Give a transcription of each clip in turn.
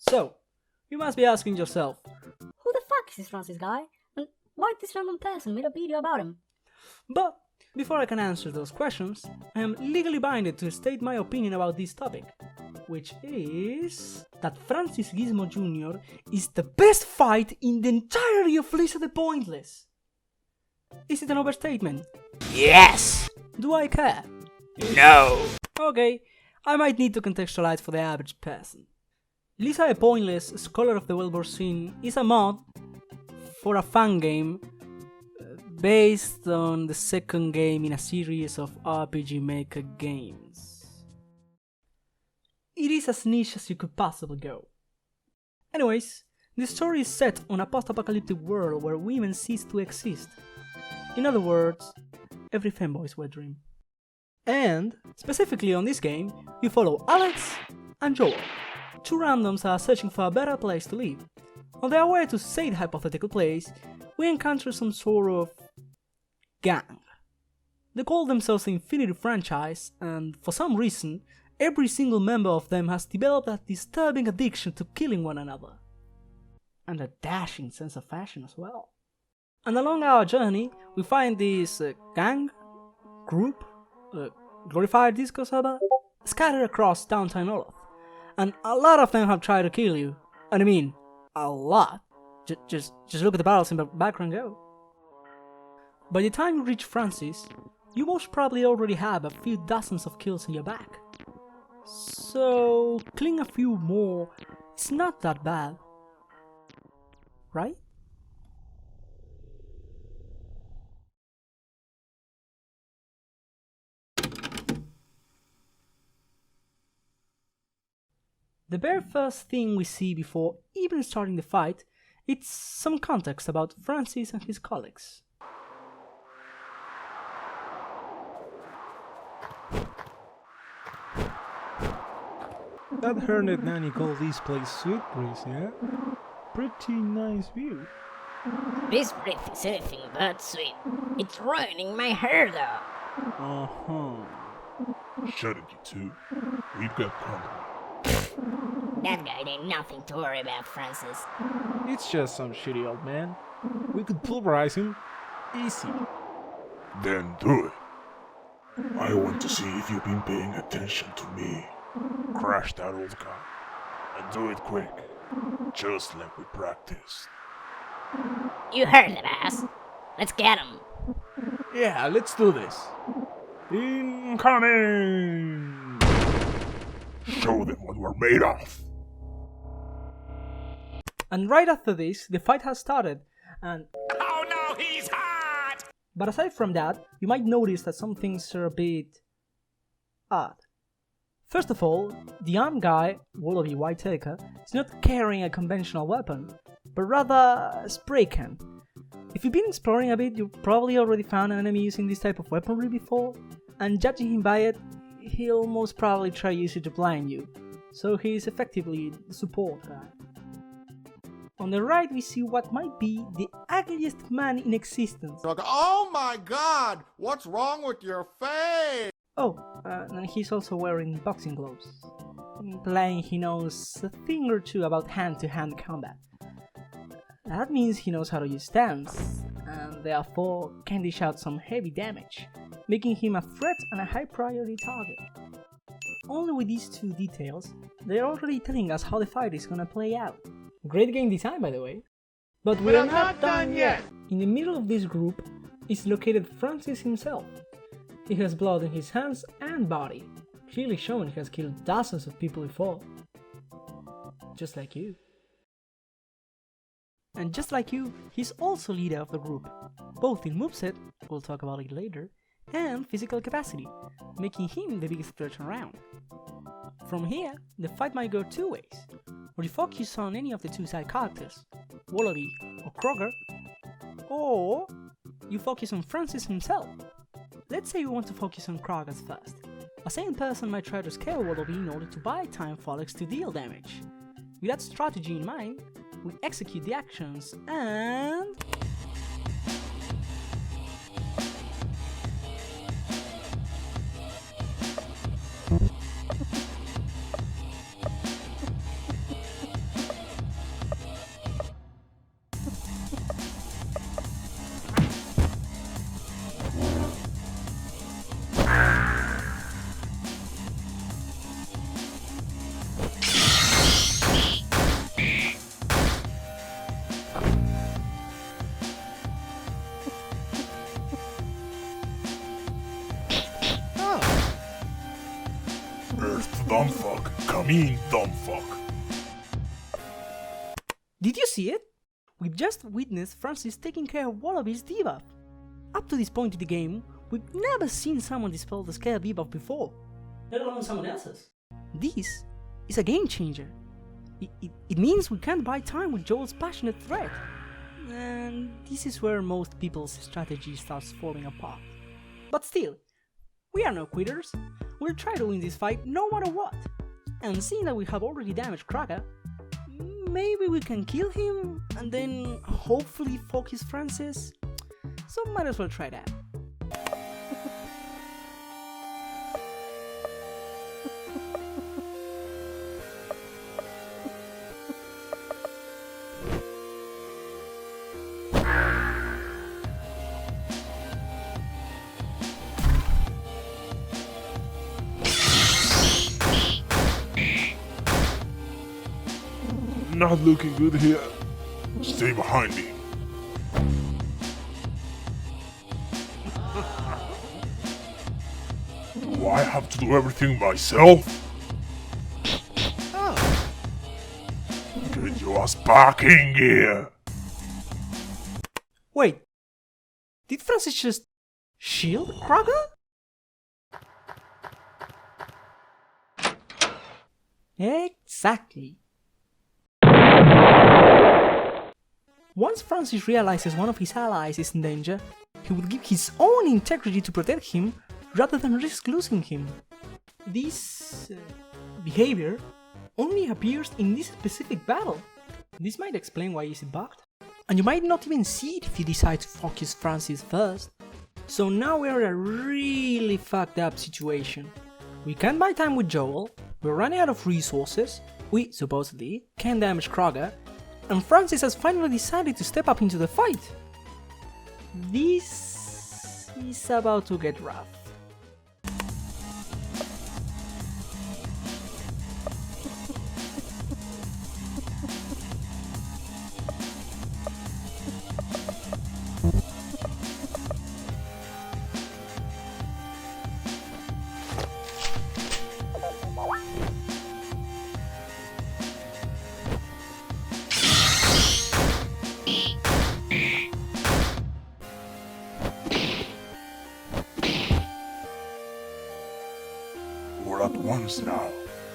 So, you must be asking yourself, Who the fuck is this Francis guy? And why this random person made a video about him? but before I can answer those questions, I am legally binded to state my opinion about this topic, which is that Francis Gizmo Jr. is the best fight in the entirety of Lisa the Pointless. Is it an overstatement? Yes! Do I care? No! Okay, I might need to contextualize for the average person. Lisa the Pointless, Scholar of the Wellbore Scene, is a mod for a fan game based on the second game in a series of RPG Maker games. It is as niche as you could possibly go. Anyways, the story is set on a post-apocalyptic world where women cease to exist. In other words, every femboy's wet dream. And, specifically on this game, you follow Alex and Joel, two randoms are searching for a better place to live. On their way to said hypothetical place, we encounter some sort of gang. They call themselves the Infinity Franchise, and for some reason, every single member of them has developed a disturbing addiction to killing one another. And a dashing sense of fashion as well. And along our journey, we find this gang, group, glorified disco server, scattered across downtown Olof. And a lot of them have tried to kill you. And I mean, a lot. Just look at the barrels in the background go. By the time you reach Francis, you most probably already have a few dozens of kills in your back. So, killing a few more is not that bad. Right? The very first thing we see before even starting the fight, it's some context about Francis and his colleagues. That Hernet Nanny called this place Sweet Breeze, yeah? Pretty nice view. This breath is anything but sweet. It's ruining my hair though. Uh-huh. Shut it, you two. We've got company. That guy ain't nothing to worry about, Francis. It's just some shitty old man. We could pulverize him. Easy. Then do it. I want to see if you've been paying attention to me. Crash that old guy. And do it quick. Just like we practiced. You heard the boss. Let's get him. Yeah, let's do this. Incoming! Show them what we're made of. And right after this, the fight has started, and Oh no, he's hot! but aside from that, you might notice that some things are a bit odd. First of all, the armed guy, Wallaby Whitetaker, is not carrying a conventional weapon, but rather a spray can. If you've been exploring a bit, you've probably already found an enemy using this type of weaponry before, and judging him by it, he'll most probably try to use it to blind you, so he's effectively the support guy. On the right we see what might be the ugliest man in existence. Oh my god! What's wrong with your face? Oh, and he's also wearing boxing gloves, implying he knows a thing or two about hand-to-hand combat. That means he knows how to use stance, and therefore can dish out some heavy damage, making him a threat and a high priority target. Only with these two details, they're already telling us how the fight is gonna play out. Great game design, by the way. But we're not done yet! In the middle of this group is located Francis himself. He has blood in his hands and body, clearly showing he has killed dozens of people before. Just like you. And just like you, he's also leader of the group, both in moveset, we'll talk about it later, and physical capacity, making him the biggest threat around. From here, the fight might go two ways, or you focus on any of the two side characters, Wallaby or Kroger, or you focus on Francis himself. Let's say you want to focus on Kroger first. A sane person might try to scare Wallaby in order to buy time for Alex to deal damage. With that strategy in mind, we execute the actions and... Come in, dumb fuck. Did you see it? We've just witnessed Francis taking care of Wallaby's debuff. Up to this point in the game, we've never seen someone dispel the scare debuff before, let alone someone else's. This is a game changer. It means we can't buy time with Joel's passionate threat. And this is where most people's strategy starts falling apart. But still, we are no quitters. We'll try to win this fight no matter what. And seeing that we have already damaged Kraga, maybe we can kill him and then hopefully focus Francis. So might as well try that. Not looking good here. Stay behind me. Do I have to do everything myself? Get your ass back in here. Wait, did Francis just shield Kraga? Exactly. Once Francis realizes one of his allies is in danger, he will give his own integrity to protect him rather than risk losing him. This behavior only appears in this specific battle. This might explain why is it bugged. And you might not even see it if you decide to focus Francis first. So now we're in a really fucked up situation. We can't buy time with Joel, we're running out of resources, we supposedly can damage Kraga, and Francis has finally decided to step up into the fight. This is about to get rough. All at once now.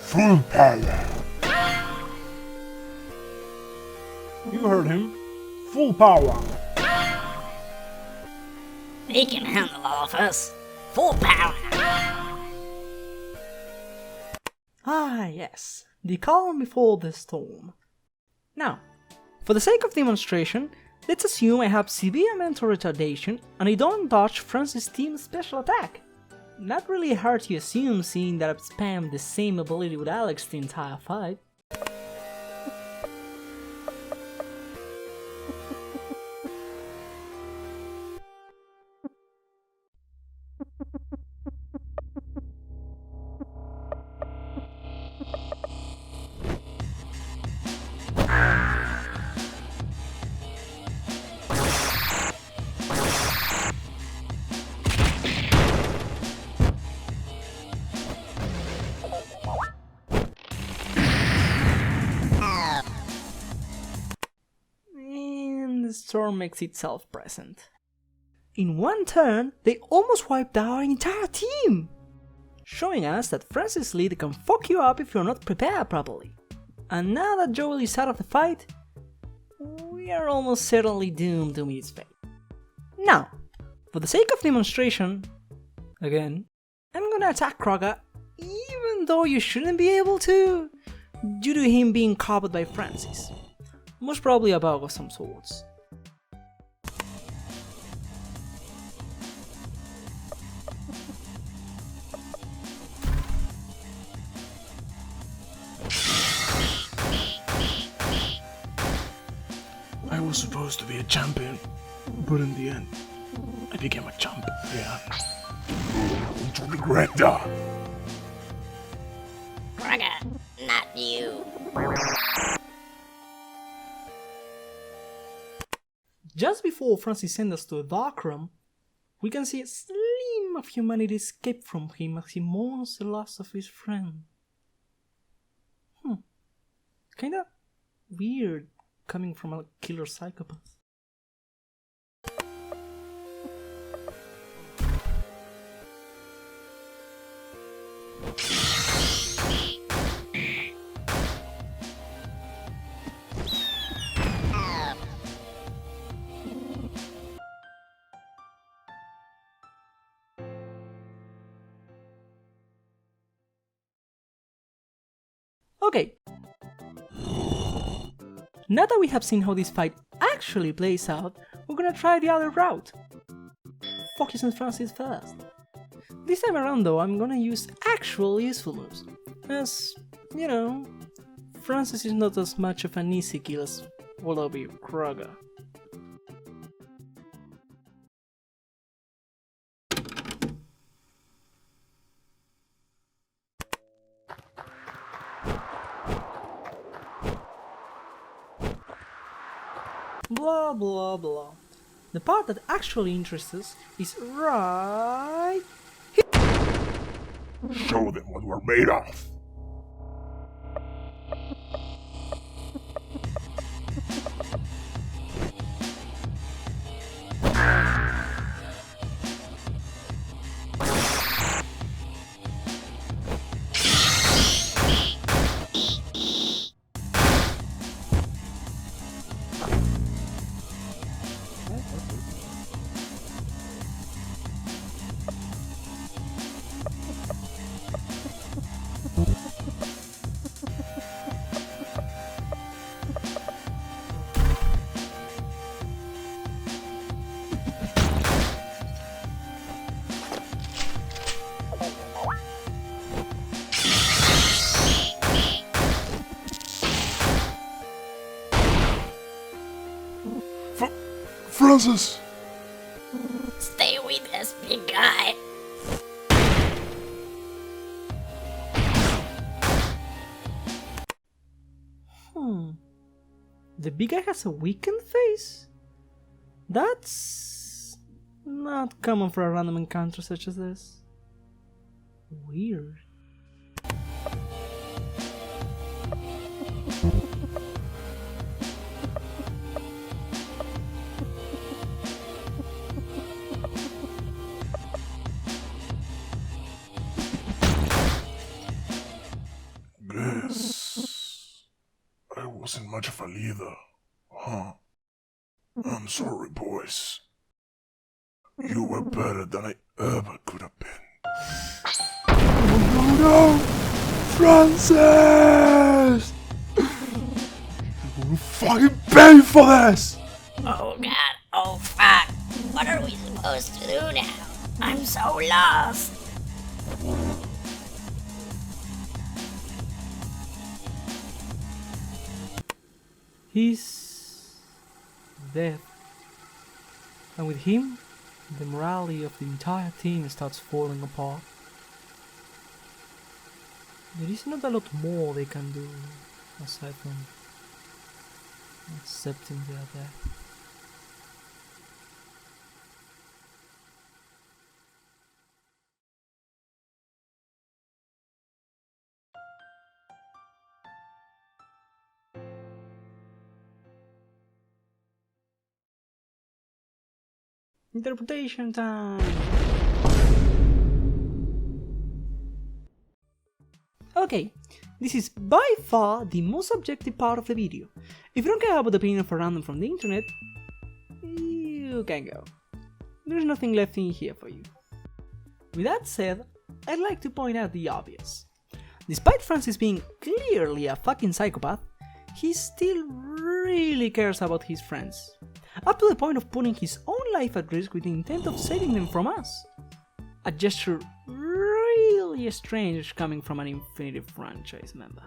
Full power. You heard him. Full power. He can handle all of us. Full power. Ah yes, the calm before the storm. Now, for the sake of demonstration, let's assume I have severe mental retardation and I don't dodge Francis' team's special attack. Not really hard to assume seeing that I've spammed the same ability with Alex the entire fight. The storm makes itself present. In one turn, they almost wiped out our entire team, showing us that Francis' lead can fuck you up if you're not prepared properly. And now that Joel is out of the fight, we are almost certainly doomed to meet his fate. Now, for the sake of demonstration, again, I'm gonna attack Kraga even though you shouldn't be able to, due to him being covered by Francis. Most probably a bug of some sorts. I was supposed to be a champion, but in the end, I became a chump. Yeah. Don't you regret that? Kraga, not you. Just before Francis sends us to a dark room, we can see a slim of humanity escape from him as he mourns the loss of his friend. kinda weird coming from a killer psychopath. Okay. Now that we have seen how this fight actually plays out, we're gonna try the other route. Focus on Francis first. This time around though, I'm gonna use actual useful moves. As, you know, Francis is not as much of an easy kill as Wallaby Kroger. Blah blah blah. The part that actually interests us is right here. Show them what we're made of. Francis! Stay with us, big guy. The big guy has a weakened face? That's not common for a random encounter such as this. Weird. Guess I wasn't much of a leader, huh? I'm sorry, boys. You were better than I ever could have been. Oh no! Francis! You will fucking pay for this! Oh god, oh fuck. What are we supposed to do now? I'm so lost. He's dead. And with him, the morality of the entire team starts falling apart. There is not a lot more they can do aside from accepting their death. Interpretation time! Okay, this is by far the most subjective part of the video. If you don't care about the opinion of a random from the internet, you can go. There's nothing left in here for you. With that said, I'd like to point out the obvious. Despite Francis being clearly a fucking psychopath, he still really cares about his friends. Up to the point of putting his own life at risk with the intent of saving them from us. A gesture really strange coming from an Infinity franchise member.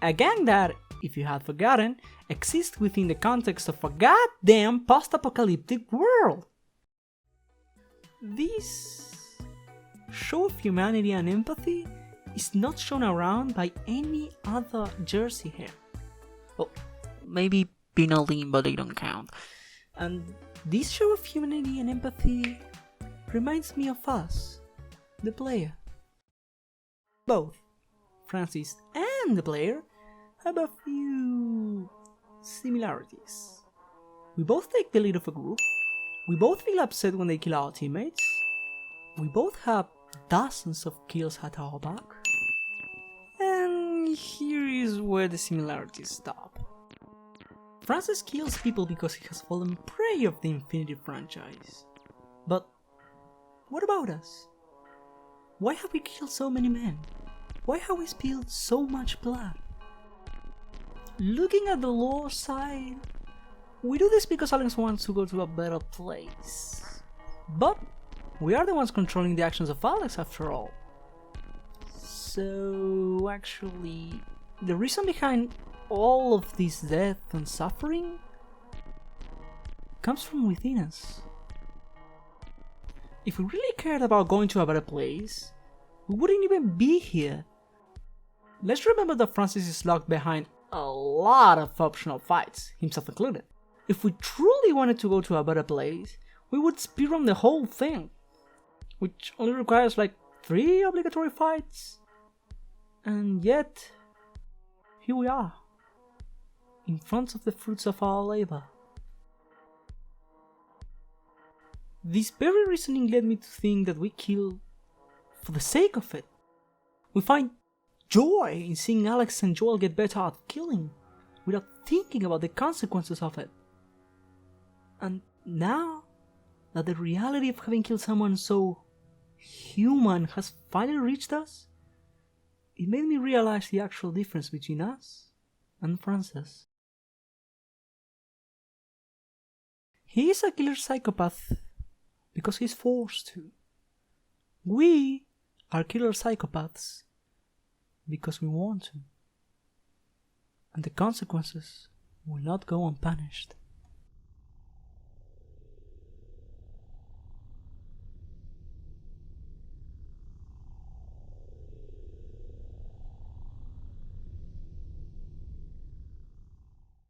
A gang that, if you had forgotten, exists within the context of a goddamn post-apocalyptic world. This show of humanity and empathy is not shown around by any other Jersey hair. Well, maybe Pinaldine, but they don't count. And this show of humanity and empathy reminds me of us, the player. Both Francis and the player have a few similarities. We both take the lead of a group. We both feel upset when they kill our teammates. We both have dozens of kills at our back. And here is where the similarities stop. Francis kills people because he has fallen prey of the Infinity franchise. But what about us? Why have we killed so many men? Why have we spilled so much blood? Looking at the lore side, we do this because Alex wants to go to a better place. But we are the ones controlling the actions of Alex after all. So actually, the reason behind all of this death and suffering comes from within us. If we really cared about going to a better place, we wouldn't even be here. Let's remember that Francis is locked behind a lot of optional fights, himself included. If we truly wanted to go to a better place, we would speedrun the whole thing, which only requires like 3 obligatory fights. And yet, here we are, in front of the fruits of our labor. This very reasoning led me to think that we kill for the sake of it. We find joy in seeing Alex and Joel get better at killing, without thinking about the consequences of it. And now that the reality of having killed someone so human has finally reached us, it made me realize the actual difference between us and Francis. He is a killer psychopath because he's forced to. We are killer psychopaths because we want to. And the consequences will not go unpunished.